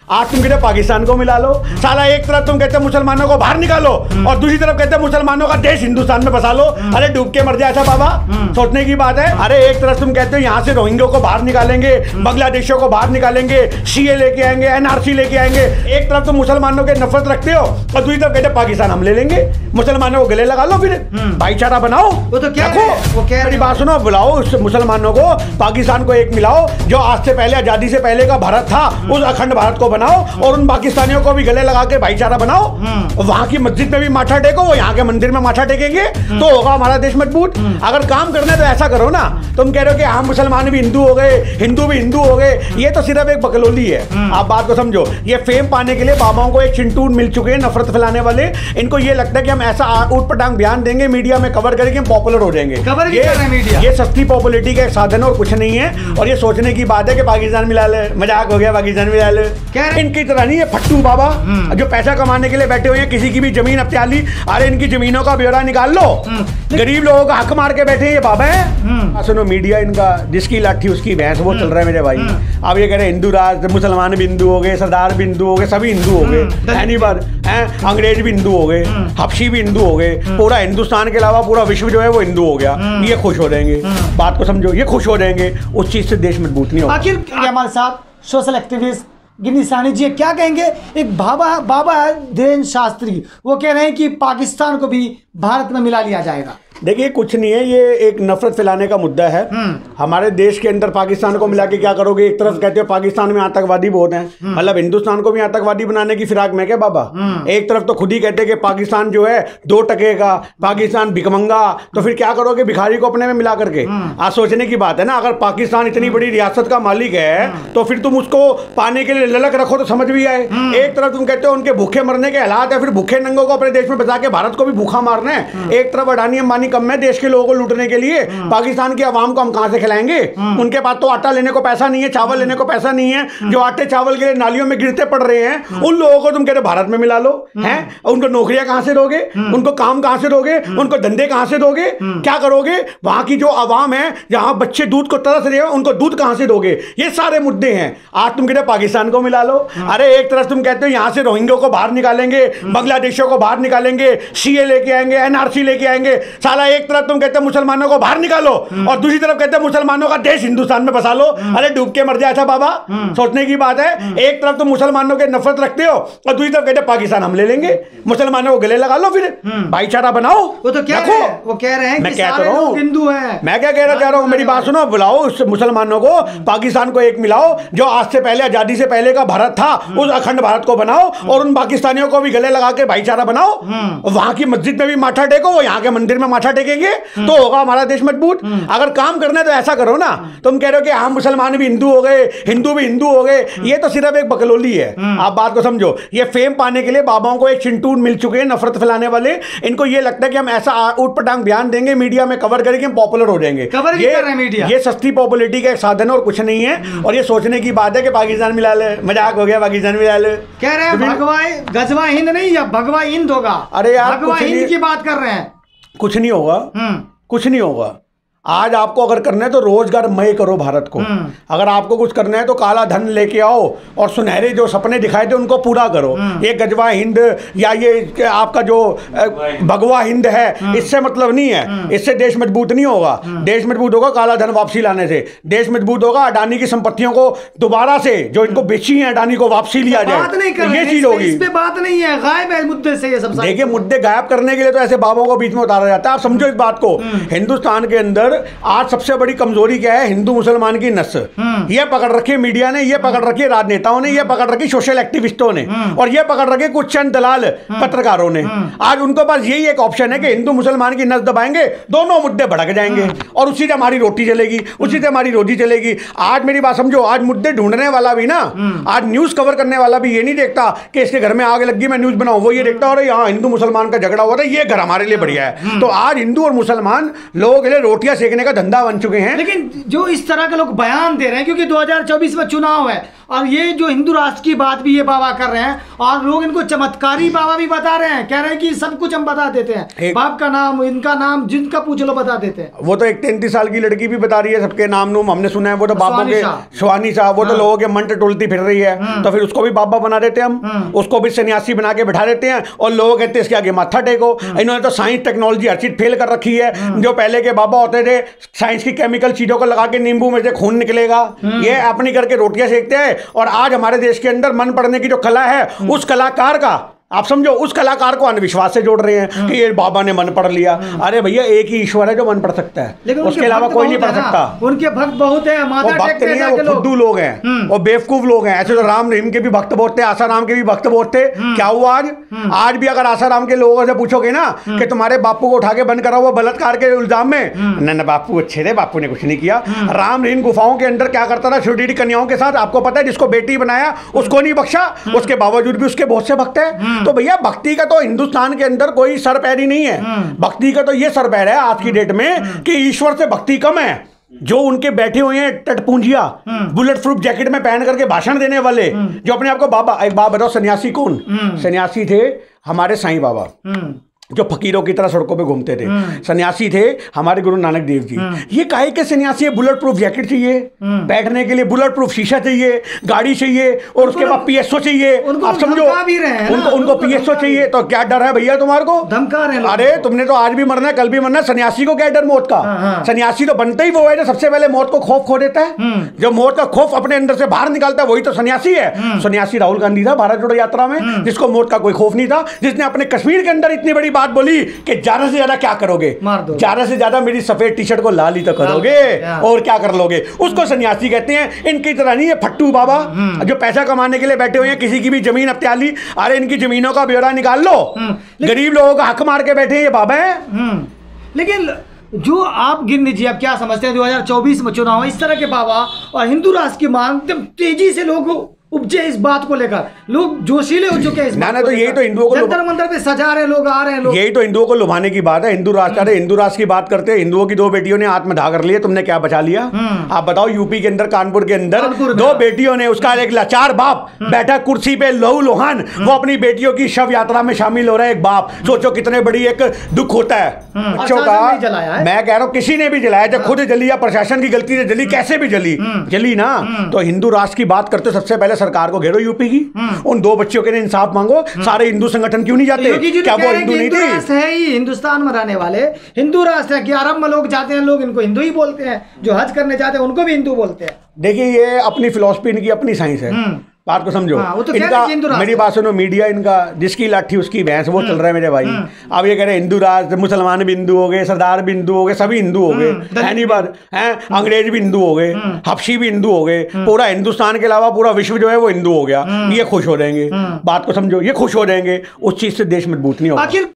आज तुम कहते पाकिस्तान को मिला लो, साला एक तरफ तुम कहते मुसलमानों को बाहर निकालो और दूसरी तरफ कहते मुसलमानों का देश हिंदुस्तान में बसा लो। अरे डूब के मर जाए ऐसा बाबा, सोचने की बात है। अरे एक तरफ तुम कहते हो यहाँ से रोहिंग्या को बाहर निकालेंगे, बांग्लादेशियों को बाहर निकालेंगे, सीए लेके आएंगे, एनआरसी लेके आएंगे। एक तरफ तुम मुसलमानों के नफरत रखते हो और दूसरी तरफ कहते पाकिस्तान हम ले लेंगे, मुसलमानों को गले लगा लो, फिर भाईचारा बनाओ। वो तो क्या मेरी बात सुनो, बुलाओ मुसलमानों को, पाकिस्तान को एक मिलाओ, जो आज से पहले आजादी से पहले का भारत था उस अखंड भारत को बनाओ और उन पाकिस्तानियों को भी गले लगा के भाईचारा बनाओ। वहां की मस्जिद में भी माथा टेको, वो यहाँ के मंदिर में माथा टेकेंगे तो होगा हमारा देश मजबूत। अगर काम करना है तो ऐसा करो ना, तुम कह रहे हो कि हम मुसलमान भी हिंदू हो गए, हिंदू भी हिंदू हो गए, ये तो सिर्फ एक बकलोली है। आप बात को समझो, ये फेम पाने के लिए बाबाओं को एक चिंटून मिल चुके हैं नफरत फैलाने वाले। इनको ये लगता है कि हम ऐसा ऊट पटांग बयान देंगे, मीडिया में कवर करेंगे, पॉपुलर हो जाएंगे। ये सस्ती पॉपुलरिटी का एक साधन और कुछ नहीं है। और ये सोचने की बात है कि पाकिस्तान मिला ले, मजाक हो गया, पाकिस्तान मिला ले। इनकी तरह नहीं है फट्टू बाबा जो पैसा कमाने के लिए बैठे हुए हैं, किसी की भी जमीन अपचाली। अरे इनकी जमीनों का ब्यौरा निकाल लो, गरीब लोगों का हक मार के बैठे हैं ये बाबा है। सुनो, मीडिया इनका जिसकी लाठी उसकी भैंस, वो चल रहा है मेरे भाई। अब ये कह रहे हिंदू राज, मुसलमान भी हिंदू हो गए, सरदार भी हिंदू हो गए, सभी हिंदू हो गए, एनी बार अंग्रेज भी हिंदू हो गए, हबशी भी हिंदू हो गए, पूरा हिंदुस्तान के अलावा पूरा विश्व जो है वो हिंदू हो गया। ये खुश हो जाएंगे, बात को समझो, ये खुश हो जाएंगे। उस चीज से देश मजबूत नहीं होगा। आखिर हमारे साथ सोशल एक्टिविस्ट गिन्नी साहनी जी क्या कहेंगे? एक बाबा है धीरेन्द्र शास्त्री, वो कह रहे हैं कि पाकिस्तान को भी भारत में मिला लिया जाएगा। देखिए कुछ नहीं है, ये एक नफरत फैलाने का मुद्दा है। हमारे देश के अंदर पाकिस्तान को मिला के क्या करोगे? एक तरफ कहते हो पाकिस्तान में आतंकवादी बहुत हैं, मतलब हिंदुस्तान को भी आतंकवादी बनाने की फिराक में क्या बाबा? एक तरफ तो खुद ही कहते हैं कि पाकिस्तान जो है 2 टके का, पाकिस्तान भिखमंगा, तो फिर क्या करोगे भिखारी को अपने में मिला करके? आज सोचने की बात है ना। अगर पाकिस्तान इतनी बड़ी रियासत का मालिक है तो फिर तुम उसको पाने के लिए ललक रखो तो समझ भी आए। एक तरफ तुम कहते हो उनके भूखे मरने के हालात है, फिर भूखे नंगों को अपने देश में बचा के भारत को भी भूखा मारना है। एक तरफ अडानी अंबानी कम है देश के लोगों को लूटने के लिए, पाकिस्तान की आवाम को हम कहां से खिलाएंगे? उनके पास तो आटा लेने को पैसा नहीं है, चावल लेने को पैसा नहीं है। जो आटे चावल के लिए नालियों में गिरते पड़ रहे हैं, उन लोगों को तुम कह रहे भारत में मिला लो हैं? उनको नौकरियां कहां से दोगे? उनको काम कहां से दोगे? उनको धंधे कहां से दोगे? क्या करोगे? वहां की जो आवाम है, जहां बच्चे दूध को तरस रहे हैं, उनको दूध कहां से दोगे? ये सारे मुद्दे हैं। आज तुम कहते पाकिस्तान को मिला लो। अरे एक तरफ तुम कहते हो यहां से रोहिंग्या को बाहर निकालेंगे, बांग्लादेशियों को बाहर निकालेंगे, सीए लेके आएंगे, एनआरसी लेके आएंगे। साला एक तरफ तुम कहते मुसलमानों को बाहर निकालो और दूसरी तरफ कहते मुसलमानों का देश हिंदुस्तान में बसा लो। अरे डूब के मर जाए ऐसा बाबा, सोचने की बात है। एक तरफ तुम मुसलमानों के नफरत रखते हो और दूसरी तरफ कहते पाकिस्तान हम ले लेंगे, मुसलमानों को गले लगा लो, फिर भाईचारा बनाओ। वो तो क्या है? वो कह रहे हैं मैं क्या कह रहा हूँ, हिंदू है। मैं क्या कह रहा हूँ, मेरी बात सुनो, बुलाओ उस मुसलमानों को, पाकिस्तान को एक मिलाओ, जो आज से पहले आजादी से पहले का भारत था उस अखंड भारत को बनाओ और उन पाकिस्तानियों को भी गले लगा के भाईचारा बनाओ। वहां की मस्जिद में भी माथा टेको, वो यहाँ के मंदिर में माथा टेकेंगे तो होगा हमारा देश मजबूत। अगर काम करना है तो ऐसा करो ना, तुम कह रहे हो कि हम मुसलमान भी हिंदू हो गए, हिंदू भी हिंदू हो गए, ये तो सिर्फ एक बकलोली है। आप बात को समझो, ये फेम पाने के लिए बाबाओं को एक चिंटून मिल चुके हैं नफरत फैलाने वाले। इनको ये लगता है कि हम ऐसा ऊट पटांग बयान देंगे, मीडिया में कवर करेंगे, पॉपुलर हो जाएंगे। ये सस्ती पॉपुलरिटी का एक साधन और कुछ नहीं है। और ये सोचने की बात है कि पाकिस्तान मिला ले, मजाक हो गया, पाकिस्तान मिला ले। कह रहे हैं गजवा हिंद नहीं, या भगवा हिंद होगा। अरे यार भगवा हिंद की बात कर रहे हैं, कुछ नहीं होगा, कुछ नहीं होगा। आज आपको अगर करना है तो रोजगार मय करो भारत को। अगर आपको कुछ करना है तो काला धन लेके आओ और सुनहरे जो सपने दिखाए थे उनको पूरा करो। ये गजवा हिंद या ये आपका जो भगवा हिंद है, इससे मतलब नहीं है। इससे देश मजबूत नहीं होगा। देश मजबूत होगा काला धन वापसी लाने से। देश मजबूत होगा अडानी की संपत्तियों को दोबारा से, जो इनको बेची है अडानी को, वापसी लिया जाए। ये चीज होगी, इस पे बात नहीं है, गायब है मुद्दे से ये सब। देखिए मुद्दे गायब करने के लिए तो ऐसे बाबों को बीच में उतारा जाता है। आप समझो इस बात को, हिंदुस्तान के अंदर आज सबसे बड़ी कमजोरी क्या है? हिंदू मुसलमान की नस। ये पकड़ रखी मीडिया ने, ये पकड़ रखी राजनेताओं ने, ये पकड़ रखी सोशल एक्टिविस्टों ने, और ये पकड़ रखे कुछ चंद दलाल पत्रकारों ने। आज उनके पास यही एक ऑप्शन है कि हिंदू मुसलमान की नस दबाएंगे, दोनों मुद्दे भड़क जाएंगे और उसी से हमारी रोटी चलेगी, उसी से हमारी रोजी चलेगी। आज मेरी बात समझो, आज मुद्दे ढूंढने वाला भी ना, आज न्यूज कवर करने वाला भी ये नहीं देखता कि इसके घर में आग लगी मैं न्यूज बनाऊं, वो ये देखता और यहाँ हिंदू मुसलमान का झगड़ा हुआ था, ये घर हमारे लिए बढ़िया है। तो आज हिंदू और मुसलमान लोगों के लिए रोटियां सेकने का धंधा बन चुके हैं। लेकिन जो इस तरह के लोग बयान दे रहे हैं, क्योंकि 2024 में चुनाव है और ये जो हिंदू राष्ट्र की बात भी ये बाबा कर रहे हैं और लोग इनको चमत्कारी बाबा भी बता रहे हैं, कह रहे हैं कि सब कुछ हम बता देते हैं, बाप का नाम, इनका नाम, जिनका पूछ लो बता देते हैं। वो तो एक 33 साल की लड़की भी बता रही है सबके नाम नूम, हमने सुना है। वो तो बाबा के स्वानी साहब, वो तो लोगों के मंत्र टोलती फिर रही है, तो फिर उसको भी बाबा बना देते हैं हम, उसको भी सन्यासी बना के बैठा देते हैं और लोग कहते हैं इसके आगे माथा टेको। इन्होंने तो साइंस टेक्नोलॉजी हर चीज फेल कर रखी है। जो पहले के बाबा होते थे, साइंस की केमिकल चीजों को लगा के नींबू में से खून निकलेगा, ये अपनी करके रोटियां सेकते हैं। और आज हमारे देश के अंदर मन पढ़ने की जो कला है, उस कलाकार का आप समझो, उस कलाकार को अंधविश्वास से जोड़ रहे हैं कि ये बाबा ने मन पढ़ लिया। अरे भैया, एक ही ईश्वर है जो मन पढ़ सकता है, उसके अलावा कोई नहीं पढ़ सकता। उनके भक्त बहुत हैं, माथा टेकते हैं, वो फुद्दू लोग हैं, वो बेवकूफ लोग हैं। ऐसे तो राम रहीम के भी भक्त बहुत थे, आसाराम के भी भक्त बहुत थे। क्या हुआ आज भी अगर आसाराम के लोगों से पूछोगे ना कि तुम्हारे बापू को उठा के बंद करा हुआ बलात्कार के इल्जाम में, न बापू अच्छे थे, बापू ने कुछ नहीं किया। राम रहीम गुफाओं के अंदर क्या करता था छोटी कन्याओं के साथ, आपको पता है? जिसको बेटी बनाया उसको नहीं बख्शा, उसके बावजूद भी उसके बहुत से भक्त हैं। तो भैया, भक्ति का तो हिंदुस्तान के अंदर कोई सर पैर ही नहीं है। भक्ति का तो ये सर पैर है आज की डेट में कि ईश्वर से भक्ति कम है। जो उनके बैठे हुए हैं टटपूंजिया, बुलेट प्रूफ जैकेट में पहन करके भाषण देने वाले, जो अपने आप को बाबा, एक बात बताओ, सन्यासी कौन? सन्यासी थे हमारे साईं बाबा, जो फकीरों की तरह सड़कों पे घूमते थे। सन्यासी थे हमारे गुरु नानक देव जी। ये काहे के सन्यासी है? बुलेट प्रूफ जैकेट चाहिए, बैठने के लिए बुलेट प्रूफ शीशा चाहिए, गाड़ी चाहिए, और उसके बाद पीएसओ चाहिए। आप समझो, उनको पीएसओ चाहिए। तो क्या डर है भैया तुम्हारे को? धमका रहे हैं। अरे तुमने तो आज भी मरना है, कल भी मरना है। सन्यासी को क्या डर मौत का? सन्यासी तो बनता ही वो है जो सबसे पहले मौत को खौफ खो देता है, जो मौत का खौफ अपने अंदर से बाहर निकालता है, वही तो सन्यासी है। सन्यासी राहुल गांधी था भारत जोड़ो यात्रा में, जिसको मौत का कोई खौफ नहीं था, जिसने अपने कश्मीर के अंदर इतनी बड़ी बात बोली कि ज्यादा से ज्यादा क्या करोगे, ज्यादा से ज्यादा मेरी सफेद टी शर्ट को लाल ही तो करोगे, और क्या कर लोगे। उसको सन्यासी कहते हैं। इनकी तरह नहीं है फट्टू बाबा जो पैसा कमाने के लिए बैठे हुए हैं, किसी की भी जमीन अत्याली, अरे इनकी जमीनों का ब्यौरा निकाल लो, गरीब लोगों का हक मार के बैठे हैं ये बाबा है। लेकिन जो आप गिन लीजिए, आप क्या समझते हैं 2024 में चुनाव, इस तरह के बाबा और हिंदू राष्ट्र की मांग तेजी से लोग उपजे इस बात को लेकर, लोग जोशीले हो चुके हैं इस ना तो यही तो हिंदुओं को जंतर मंतर पे सजा रहे लोग, आ रहे हैं लोग, यही तो हिंदुओं को लुभाने की बात है। हिंदू राष्ट्र, अरे हिंदू राष्ट्र की बात करते हैं, हिंदुओं की 2 बेटियों ने आत्मदाह कर लिया, तुमने क्या बचा लिया? आप बताओ, यूपी के अंदर, कानपुर के अंदर 2 बेटियों ने, उसका एक लाचार बाप बैठा कुर्सी पे लहू लोहान, वो अपनी बेटियों की शव यात्रा में शामिल हो रहा है। एक बाप, सोचो कितने बड़ी एक दुख होता है बच्चों का। मैं कह रहा हूं किसी ने भी जलाया, जब खुद जली या प्रशासन की गलती से जली, कैसे भी जली ना। तो हिंदू राष्ट्र की बात करते सबसे पहले सरकार को घेरो यूपी की, उन 2 बच्चों के लिए इंसाफ मांगो। सारे हिंदू संगठन क्यों नहीं जाते? क्या वो हिंदू नहीं थी? है ही हिंदुस्तान में रहने वाले हिंदू राष्ट्र है कि अरब में लोग जाते हैं, लोग इनको हिंदू ही बोलते हैं, जो हज करने जाते हैं उनको भी हिंदू बोलते हैं। देखिए, ये अपनी फिलॉसफी, इनकी अपनी साइंस है, बात को समझो। तो इनका, मेरी बात सुनो, मीडिया इनका जिसकी लाठी उसकी भैंस, वो चल रहा है मेरे भाई। अब ये कह रहे हिंदू राष्ट्र, मुसलमान भी हिंदू हो गए, सरदार भी हिंदू हो गए, सभी हिंदू हो गए, है नहीं बात है? अंग्रेज भी हिंदू हो गए, हबशी भी हिंदू हो गए, पूरा हिंदुस्तान के अलावा पूरा विश्व जो है वो हिंदू हो गया। ये खुश हो जाएंगे, बात को समझो, ये खुश हो जाएंगे, उस चीज से देश मजबूत नहीं होगा।